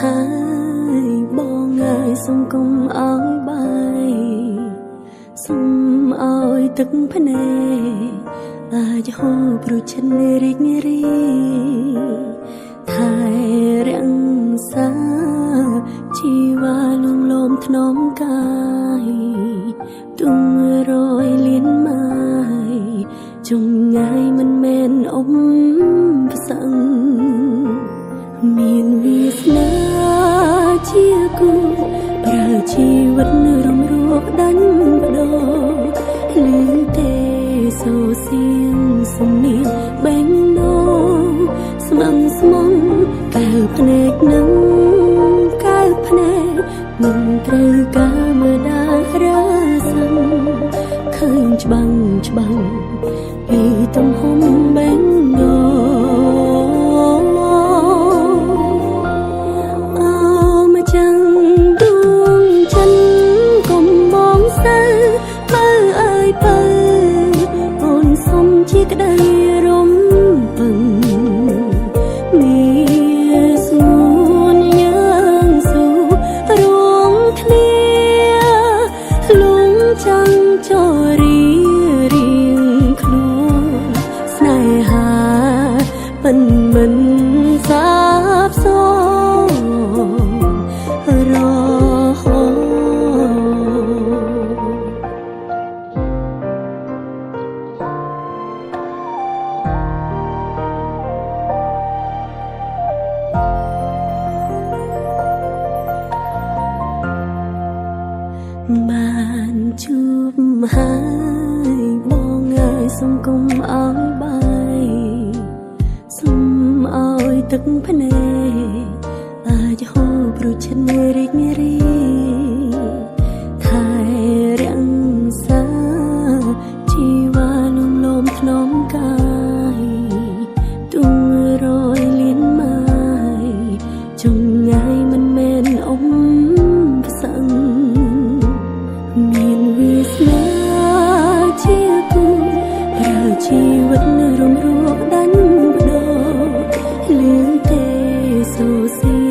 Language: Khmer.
ហើយបងអើយសុំកុំអោយបាយសុំអោយទឹកភ្នែកអាចហូរព្រោះចិនរីករាយថែរាំងសាជីវ៉ាលងលោមថ្នមកាយទុំរយលៀនម៉ាយចងងាយមិនមែនអ៊ំផ្សឹងមានវាសនាជាគូប្រើជីវិតរំរួកដាញ់បដោលឺទេសូសៀងសំនៀងបែងនោស្មឹងស្មងកែវភ្នែកនឹងកែវភ្នែកមិនត្រូវការមើលដារាសិនឃើញច្បាំងច្បាំងពីទំហំបែងនោជាក្តីរំពឹងមានសួនយ៉ាងស៊ូរងគ្នាលងចាំចរីរៀងខ្លួនស្នេហាមិនសាបសូន្យរហូតបានជួបហើយបងអើយសុំកុំអោយបាយសុំអោយទឹកភ្នែកអាចហូរព្រោះចិនរីករាយថែរាំងសាជីវ៉ាលងលោមថ្នមកាយទុំរយលៀនម៉ាយចងងាយមិនមែនអ៊ំផ្សឹងមានវាសនាជាគូប្រើជីវិតរំរួកដាញ់បដោលឺទេសូសៀ